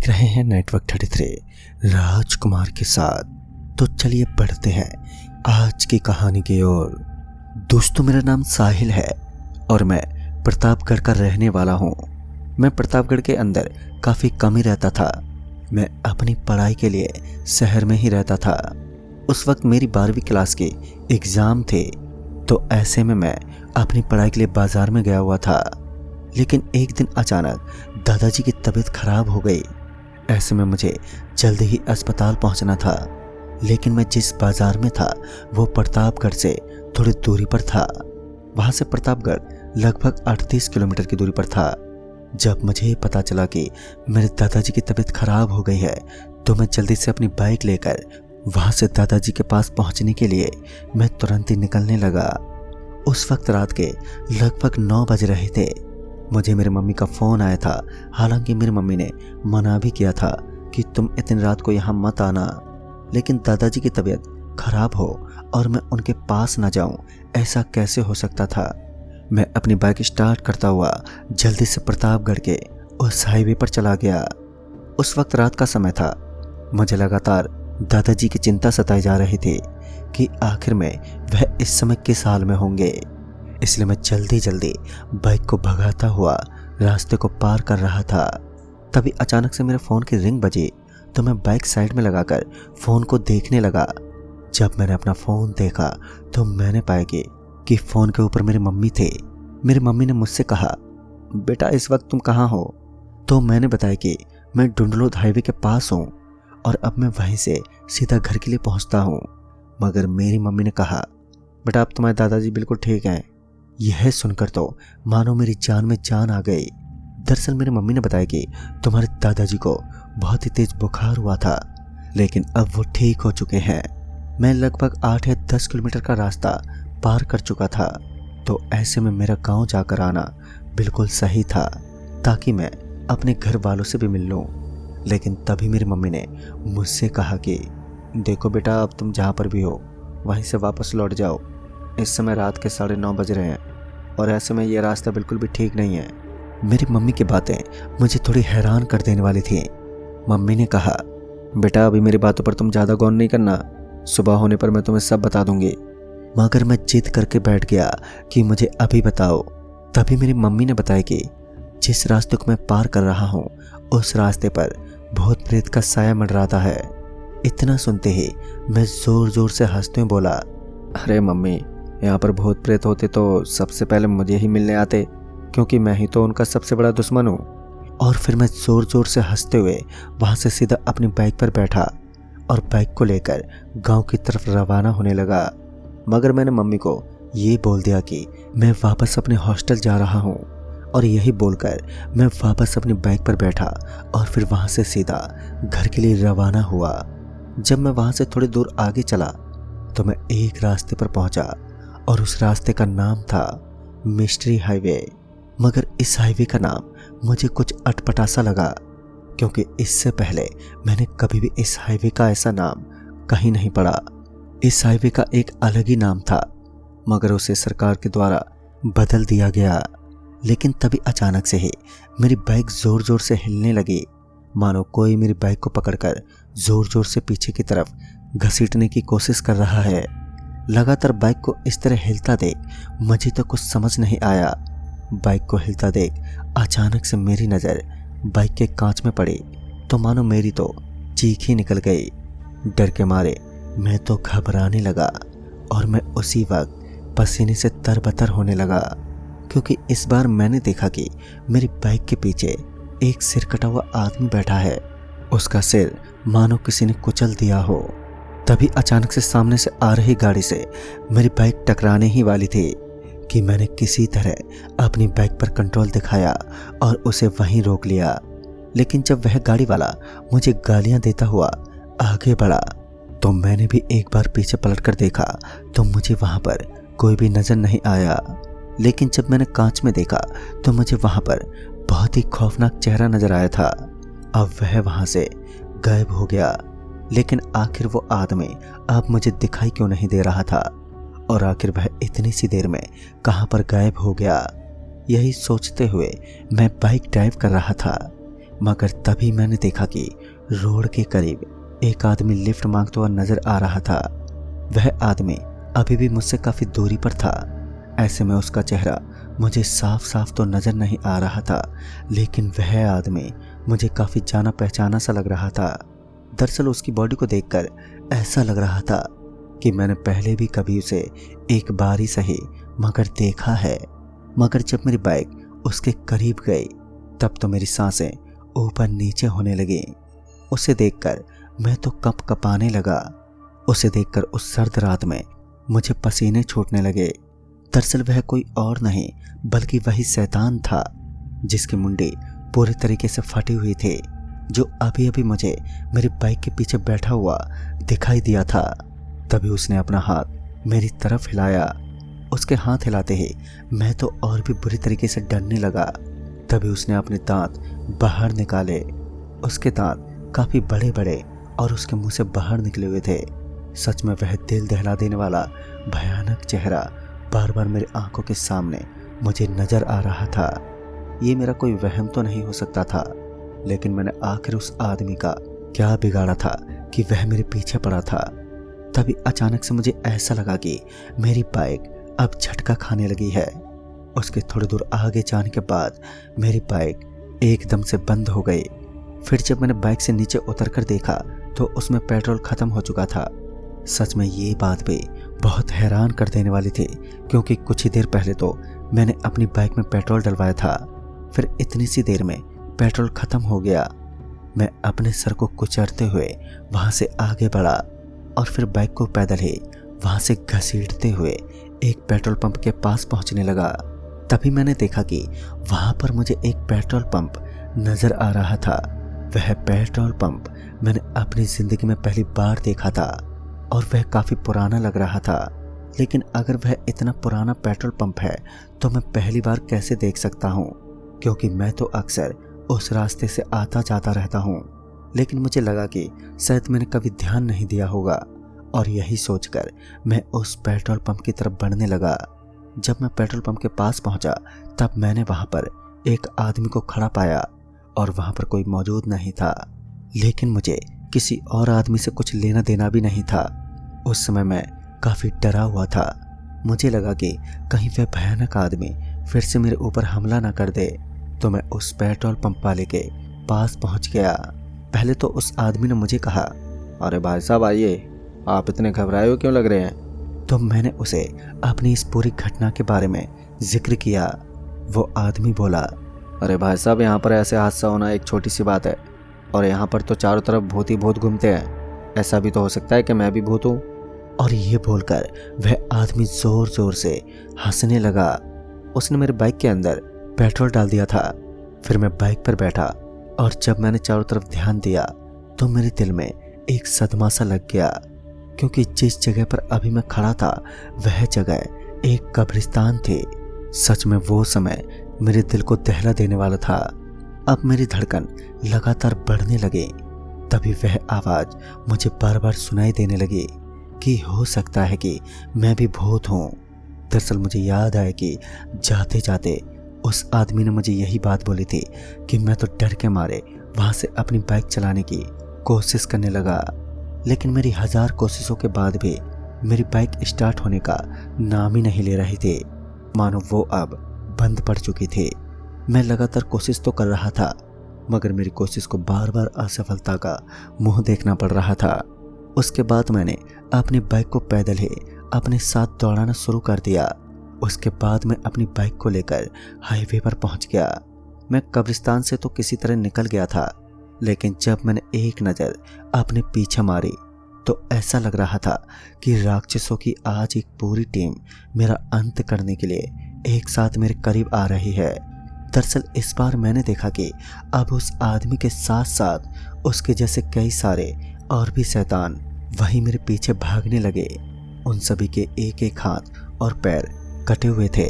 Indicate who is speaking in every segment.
Speaker 1: देख रहे हैं नेटवर्क 33 राजकुमार के साथ। तो चलिए बढ़ते हैं आज की कहानी की ओर। दोस्तों, मेरा नाम साहिल है और मैं प्रतापगढ़ का रहने वाला हूँ। मैं प्रतापगढ़ के अंदर काफ़ी कम ही रहता था। मैं अपनी पढ़ाई के लिए शहर में ही रहता था। उस वक्त मेरी 12वीं क्लास के एग्ज़ाम थे, तो ऐसे में मैं अपनी पढ़ाई के लिए बाज़ार में गया हुआ था। लेकिन एक दिन अचानक दादाजी की तबीयत खराब हो गई। ऐसे में मुझे जल्दी ही अस्पताल पहुंचना था। लेकिन मैं जिस बाज़ार में था वो प्रतापगढ़ से थोड़ी दूरी पर था। वहाँ से प्रतापगढ़ लगभग 38 किलोमीटर की दूरी पर था। जब मुझे पता चला कि मेरे दादाजी की तबीयत खराब हो गई है, तो मैं जल्दी से अपनी बाइक लेकर वहाँ से दादाजी के पास पहुँचने के लिए मैं तुरंत ही निकलने लगा। उस वक्त रात के लगभग 9 बज रहे थे। मुझे मेरी मम्मी का फ़ोन आया था। हालांकि मेरी मम्मी ने मना भी किया था कि तुम इतनी रात को यहाँ मत आना, लेकिन दादाजी की तबीयत खराब हो और मैं उनके पास ना जाऊँ, ऐसा कैसे हो सकता था। मैं अपनी बाइक स्टार्ट करता हुआ जल्दी से प्रतापगढ़ के उस हाईवे पर चला गया। उस वक्त रात का समय था। मुझे लगातार दादाजी की चिंता सताई जा रही थी कि आखिर में वह इस समय किस हाल में होंगे। इसलिए मैं जल्दी जल्दी बाइक को भगाता हुआ रास्ते को पार कर रहा था। तभी अचानक से मेरे फ़ोन की रिंग बजी, तो मैं बाइक साइड में लगाकर फ़ोन को देखने लगा। जब मैंने अपना फ़ोन देखा तो मैंने पाया कि फ़ोन के ऊपर मेरी मम्मी थे। मेरी मम्मी ने मुझसे कहा, बेटा इस वक्त तुम कहाँ हो? तो मैंने बताया कि मैं डुंडलोद हाईवे के पास हूँ और अब मैं वहीं से सीधा घर के लिए पहुँचता हूँ। मगर मेरी मम्मी ने कहा, बेटा अब तुम्हारे दादाजी बिल्कुल ठीक हैं। यह सुनकर तो मानो मेरी जान में जान आ गई। दरअसल मेरी मम्मी ने बताया कि तुम्हारे दादाजी को बहुत ही तेज बुखार हुआ था, लेकिन अब वो ठीक हो चुके हैं। मैं लगभग 8 या 10 किलोमीटर का रास्ता पार कर चुका था, तो ऐसे में मेरा गांव जाकर आना बिल्कुल सही था, ताकि मैं अपने घर वालों से भी मिल लूँ। लेकिन तभी मेरी मम्मी ने मुझसे कहा कि देखो बेटा, अब तुम जहाँ पर भी हो वहीं से वापस लौट जाओ। इस समय रात के 9:30 बज रहे हैं और ऐसे में ये रास्ता बिल्कुल भी ठीक नहीं है। मेरी मम्मी की बातें मुझे थोड़ी हैरान कर देने वाली थी। मम्मी ने कहा, बेटा अभी मेरी बातों पर तुम ज़्यादा गौर नहीं करना, सुबह होने पर मैं तुम्हें सब बता दूंगी। मगर मैं जिद करके बैठ गया कि मुझे अभी बताओ। तभी मेरी मम्मी ने बताया कि जिस रास्ते को मैं पार कर रहा हूँ उस रास्ते पर भूत प्रेत का साया मंडराता है। इतना सुनते ही मैं ज़ोर ज़ोर से हंसते हुए बोला, अरे मम्मी, यहाँ पर भूत प्रेत होते तो सबसे पहले मुझे ही मिलने आते, क्योंकि मैं ही तो उनका सबसे बड़ा दुश्मन हूँ। और फिर मैं ज़ोर ज़ोर से हंसते हुए वहाँ से सीधा अपनी बाइक पर बैठा और बाइक को लेकर गांव की तरफ रवाना होने लगा। मगर मैंने मम्मी को ये बोल दिया कि मैं वापस अपने हॉस्टल जा रहा हूँ, और यही बोलकर मैं वापस अपनी बाइक पर बैठा और फिर वहाँ से सीधा घर के लिए रवाना हुआ। जब मैं वहाँ से थोड़ी दूर आगे चला तो मैं एक रास्ते पर पहुँचा और उस रास्ते का नाम था मिस्ट्री हाईवे। मगर इस हाईवे का नाम मुझे कुछ अटपटा सा लगा, क्योंकि इससे पहले मैंने कभी भी इस हाईवे का ऐसा नाम कहीं नहीं पढ़ा। इस हाईवे का एक अलग ही नाम था, मगर उसे सरकार के द्वारा बदल दिया गया। लेकिन तभी अचानक से ही मेरी बाइक ज़ोर ज़ोर से हिलने लगी, मानो कोई मेरी बाइक को पकड़कर ज़ोर ज़ोर से पीछे की तरफ घसीटने की कोशिश कर रहा है। लगातार बाइक को इस तरह हिलता देख मुझे तो कुछ समझ नहीं आया। बाइक को हिलता देख अचानक से मेरी नज़र बाइक के कांच में पड़ी, तो मानो मेरी तो चीख ही निकल गई। डर के मारे मैं तो घबराने लगा और मैं उसी वक्त पसीने से तरबतर होने लगा, क्योंकि इस बार मैंने देखा कि मेरी बाइक के पीछे एक सिर कटा हुआ आदमी बैठा है। उसका सिर मानो किसी ने कुचल दिया हो। तभी अचानक से सामने से आ रही गाड़ी से मेरी बाइक टकराने ही वाली थी कि मैंने किसी तरह अपनी बाइक पर कंट्रोल दिखाया और उसे वहीं रोक लिया। लेकिन जब वह गाड़ी वाला मुझे गालियां देता हुआ आगे बढ़ा, तो मैंने भी एक बार पीछे पलटकर देखा तो मुझे वहां पर कोई भी नज़र नहीं आया। लेकिन जब मैंने कांच में देखा तो मुझे वहां पर बहुत ही खौफनाक चेहरा नजर आया था। अब वह वहां से गायब हो गया। लेकिन आखिर वो आदमी अब मुझे दिखाई क्यों नहीं दे रहा था, और आखिर वह इतनी सी देर में कहाँ पर गायब हो गया। यही सोचते हुए मैं बाइक ड्राइव कर रहा था मगर तभी मैंने देखा कि रोड के करीब एक आदमी लिफ्ट मांगता हुआ नजर आ रहा था। वह आदमी अभी भी मुझसे काफी दूरी पर था। ऐसे में उसका चेहरा मुझे साफ साफ तो नजर नहीं आ रहा था, लेकिन वह आदमी मुझे काफी जाना पहचाना सा लग रहा था। दरअसल उसकी बॉडी को देखकर ऐसा लग रहा था कि मैंने पहले भी कभी उसे एक बार ही सही मगर देखा है। मगर जब मेरी बाइक उसके करीब गई तब तो मेरी सांसें ऊपर नीचे होने लगी। उसे देखकर मैं तो कप कपाने लगा। उसे देखकर उस सर्द रात में मुझे पसीने छूटने लगे। दरअसल वह कोई और नहीं बल्कि वही शैतान था जिसकी मुंडी पूरी तरीके से फटी हुई थी, जो अभी अभी मुझे मेरी बाइक के पीछे बैठा हुआ दिखाई दिया था। तभी उसने अपना हाथ मेरी तरफ हिलाया। उसके हाथ हिलाते ही मैं तो और भी बुरी तरीके से डरने लगा। तभी उसने अपने दांत बाहर निकाले। उसके दांत काफी बड़े बड़े और उसके मुंह से बाहर निकले हुए थे। सच में वह दिल दहला देने वाला भयानक चेहरा बार बार मेरी आंखों के सामने मुझे नजर आ रहा था। ये मेरा कोई वहम तो नहीं हो सकता था, लेकिन मैंने आखिर उस आदमी का क्या बिगाड़ा था कि वह मेरे पीछे पड़ा था। तभी अचानक से मुझे ऐसा लगा कि मेरी बाइक अब झटका खाने लगी है। उसके थोड़ी दूर आगे जाने के बाद मेरी बाइक एकदम से बंद हो गई। फिर जब मैंने बाइक से नीचे उतरकर देखा तो उसमें पेट्रोल खत्म हो चुका था। सच में ये बात भी बहुत हैरान कर देने वाली थी, क्योंकि कुछ ही देर पहले तो मैंने अपनी बाइक में पेट्रोल डलवाया था। फिर इतनी सी देर में पेट्रोल खत्म हो गया। मैं अपने सर को कुचलते हुए वहां से आगे बढ़ा और फिर बाइक को पैदल ही वहां से घसीटते हुए एक पेट्रोल पंप के पास पहुंचने लगा। तभी मैंने देखा कि वहां पर मुझे एक पेट्रोल पंप नजर आ रहा था। वह पेट्रोल पंप मैंने अपनी जिंदगी में पहली बार देखा था और वह काफी पुराना लग रहा था। लेकिन अगर वह इतना पुराना पेट्रोल पंप है तो मैं पहली बार कैसे देख सकता हूँ, क्योंकि मैं तो अक्सर उस रास्ते से आता जाता रहता हूँ। लेकिन मुझे लगा कि शायद मैंने कभी ध्यान नहीं दिया होगा, और यही सोचकर मैं उस पेट्रोल पंप की तरफ बढ़ने लगा। जब मैं पेट्रोल पंप के पास पहुंचा तब मैंने वहां पर एक आदमी को खड़ा पाया और वहां पर कोई मौजूद नहीं था। लेकिन मुझे किसी और आदमी से कुछ लेना देना भी नहीं था। उस समय मैं काफी डरा हुआ था। मुझे लगा कि कहीं वह भयानक आदमी फिर से मेरे ऊपर हमला ना कर दे। तो मैं उस पेट्रोल पंप वाले के पास पहुंच गया। पहले तो उस आदमी ने मुझे कहा,
Speaker 2: अरे भाई साहब आइए, आप इतने घबराए हो क्यों लग रहे हैं?
Speaker 1: तो मैंने उसे अपनी इस पूरी घटना के बारे में जिक्र किया। वो आदमी बोला,
Speaker 2: अरे भाई साहब, यहाँ पर ऐसे हादसा होना एक छोटी सी बात है, और यहाँ पर तो चारों तरफ भूत ही भूत घूमते हैं। ऐसा भी तो हो सकता है कि मैं भी भूत हूँ।
Speaker 1: और ये बोलकर वह आदमी जोर जोर से हंसने लगा। उसने मेरे बाइक के अंदर पेट्रोल डाल दिया था। फिर मैं बाइक पर बैठा और जब मैंने चारों तरफ ध्यान दिया तो मेरे दिल में एक सदमा सा लग गया, क्योंकि जिस जगह पर अभी मैं खड़ा था वह जगह एक कब्रिस्तान थी। सच में वो समय मेरे दिल को दहला देने वाला था। अब मेरी धड़कन लगातार बढ़ने लगी। तभी वह आवाज मुझे बार बार सुनाई देने लगी कि हो सकता है कि मैं भी भूत हूँ। दरअसल मुझे याद आया कि जाते जाते उस आदमी ने मुझे यही बात बोली थी कि मैं तो डर के मारे वहां से अपनी बाइक चलाने की कोशिश करने लगा। लेकिन मेरी 1000 कोशिशों के बाद भी मेरी बाइक स्टार्ट होने का नाम ही नहीं ले रही थी, मानो वो अब बंद पड़ चुकी थी। मैं लगातार कोशिश तो कर रहा था, मगर मेरी कोशिश को बार बार असफलता का मुंह देखना पड़ रहा था। उसके बाद मैंने अपनी बाइक को पैदल ही अपने साथ दौड़ाना शुरू कर दिया। उसके बाद मैं अपनी बाइक को लेकर हाईवे पर पहुंच गया। मैं कब्रिस्तान से तो किसी तरह निकल गया था, लेकिन जब मैंने एक नज़र अपने पीछे मारी तो ऐसा लग रहा था कि राक्षसों की आज एक पूरी टीम मेरा अंत करने के लिए एक साथ मेरे करीब आ रही है। दरअसल इस बार मैंने देखा कि अब उस आदमी के साथ साथ उसके जैसे कई सारे और भी शैतान वही मेरे पीछे भागने लगे। उन सभी के एक एक हाथ और पैर कटे हुए थे,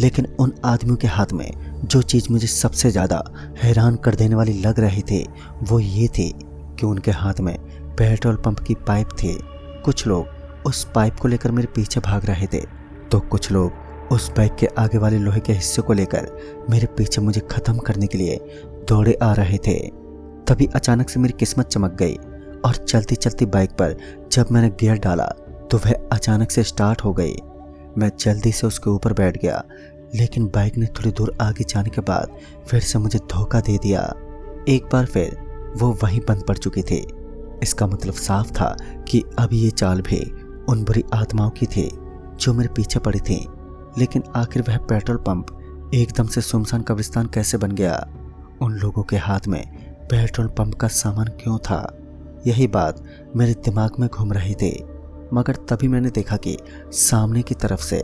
Speaker 1: लेकिन उन आदमियों के हाथ में जो चीज़ मुझे सबसे ज़्यादा हैरान कर देने वाली लग रही थी वो ये थी कि उनके हाथ में पेट्रोल पंप की पाइप थी। कुछ लोग उस पाइप को लेकर मेरे पीछे भाग रहे थे, तो कुछ लोग उस बाइक के आगे वाले लोहे के हिस्से को लेकर मेरे पीछे मुझे ख़त्म करने के लिए दौड़े आ रहे थे। तभी अचानक से मेरी किस्मत चमक गई और चलती चलती बाइक पर जब मैंने गियर डाला तो वह अचानक से स्टार्ट हो गई। मैं जल्दी से उसके ऊपर बैठ गया, लेकिन बाइक ने थोड़ी दूर आगे जाने के बाद फिर से मुझे धोखा दे दिया। एक बार फिर वो वहीं बंद पड़ चुकी थी। इसका मतलब साफ था कि अब ये चाल भी उन बुरी आत्माओं की थी जो मेरे पीछे पड़ी थी। लेकिन आखिर वह पेट्रोल पंप एकदम से सुनसान कब्रिस्तान कैसे बन गया? उन लोगों के हाथ में पेट्रोल पंप का सामान क्यों था? यही बात मेरे दिमाग में घूम रही थी। मगर तभी मैंने देखा कि सामने की तरफ से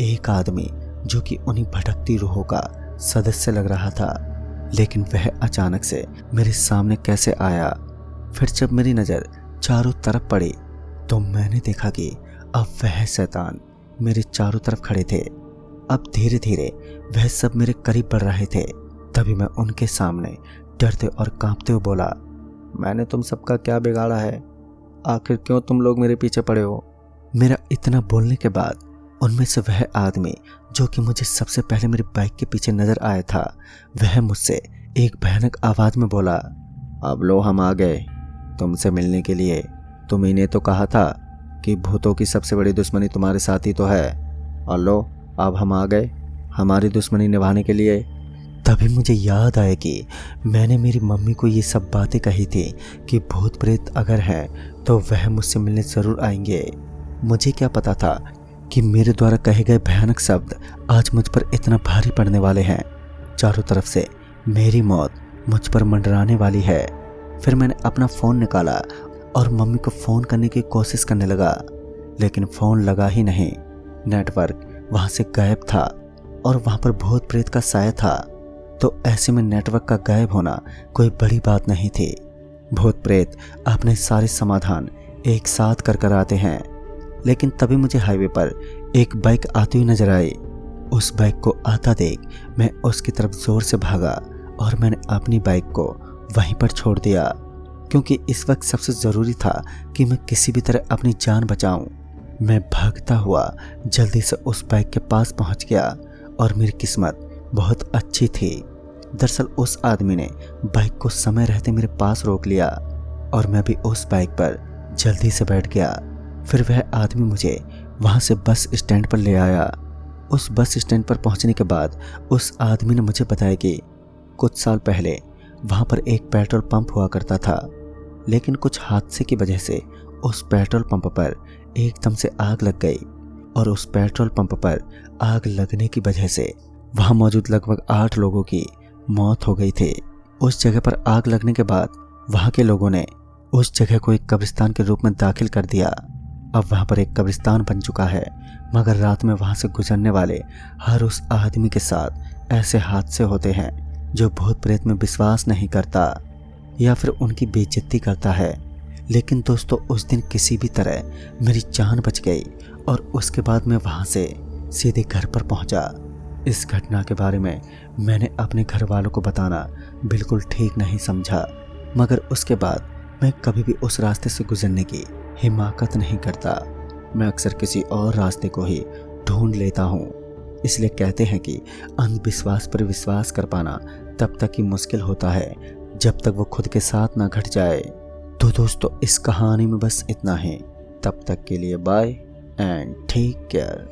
Speaker 1: एक आदमी, जो कि उन्हीं भटकती रूहों का सदस्य लग रहा था, लेकिन वह अचानक से मेरे सामने कैसे आया? फिर जब मेरी नज़र चारों तरफ पड़ी तो मैंने देखा कि अब वह शैतान मेरे चारों तरफ खड़े थे। अब धीरे धीरे वह सब मेरे करीब बढ़ रहे थे। तभी मैं उनके सामने डरते और कांपते हुए बोला,
Speaker 2: मैंने तुम सबका क्या बिगाड़ा है? आखिर क्यों तुम लोग मेरे पीछे पड़े हो?
Speaker 1: मेरा इतना बोलने के बाद उनमें से वह आदमी, जो कि मुझे सबसे पहले मेरी बाइक के पीछे नजर आया था, वह मुझसे एक भयानक आवाज में बोला,
Speaker 2: अब लो हम आ गए तुमसे मिलने के लिए। तुम्ही ने तो कहा था कि भूतों की सबसे बड़ी दुश्मनी तुम्हारे साथ ही तो है, और लो अब हम आ गए हमारी दुश्मनी निभाने के लिए।
Speaker 1: तभी मुझे याद आया कि मैंने मेरी मम्मी को ये सब बातें कही थी कि भूत प्रेत अगर है तो वह मुझसे मिलने ज़रूर आएंगे। मुझे क्या पता था कि मेरे द्वारा कहे गए भयानक शब्द आज मुझ पर इतना भारी पड़ने वाले हैं। चारों तरफ से मेरी मौत मुझ पर मंडराने वाली है। फिर मैंने अपना फ़ोन निकाला और मम्मी को फ़ोन करने की कोशिश करने लगा, लेकिन फ़ोन लगा ही नहीं। नेटवर्क वहाँ से गायब था और वहाँ पर भूत प्रेत का साया था। तो ऐसे में नेटवर्क का गायब होना कोई बड़ी बात नहीं थी। भूत प्रेत अपने सारे समाधान एक साथ कर आते हैं। लेकिन तभी मुझे हाईवे पर एक बाइक आती हुई नजर आई। उस बाइक को आता देख मैं उसकी तरफ जोर से भागा और मैंने अपनी बाइक को वहीं पर छोड़ दिया, क्योंकि इस वक्त सबसे ज़रूरी था कि मैं किसी भी तरह अपनी जान बचाऊं। मैं भागता हुआ जल्दी से उस बाइक के पास पहुंच गया और मेरी किस्मत बहुत अच्छी थी। दरअसल उस आदमी ने बाइक को समय रहते मेरे पास रोक लिया और मैं भी उस बाइक पर जल्दी से बैठ गया। फिर वह आदमी मुझे वहाँ से बस स्टैंड पर ले आया। उस बस स्टैंड पर पहुँचने के बाद उस आदमी ने मुझे बताया कि कुछ साल पहले वहाँ पर एक पेट्रोल पंप हुआ करता था, लेकिन कुछ हादसे की वजह से उस पेट्रोल पंप पर एकदम से आग लग गई और उस पेट्रोल पंप पर आग लगने की वजह से वहाँ मौजूद लगभग 8 लोगों की मौत हो गई थी। उस जगह पर आग लगने के बाद वहाँ के लोगों ने उस जगह को एक कब्रिस्तान के रूप में दाखिल कर दिया। अब वहाँ पर एक कब्रिस्तान बन चुका है, मगर रात में वहाँ से गुजरने वाले हर उस आदमी के साथ ऐसे हादसे होते हैं जो भूत प्रेत में विश्वास नहीं करता या फिर उनकी बेइज्जती करता है। लेकिन दोस्तों, उस दिन किसी भी तरह मेरी जान बच गई और उसके बाद मैं वहाँ से सीधे घर पर पहुँचा। इस घटना के बारे में मैंने अपने घर वालों को बताना बिल्कुल ठीक नहीं समझा, मगर उसके बाद मैं कभी भी उस रास्ते से गुजरने की हिम्मत नहीं करता। मैं अक्सर किसी और रास्ते को ही ढूंढ लेता हूँ। इसलिए कहते हैं कि अंधविश्वास पर विश्वास कर पाना तब तक ही मुश्किल होता है जब तक वो खुद के साथ ना घट जाए। तो दोस्तों, इस कहानी में बस इतना ही। तब तक के लिए बाय एंड टेक केयर।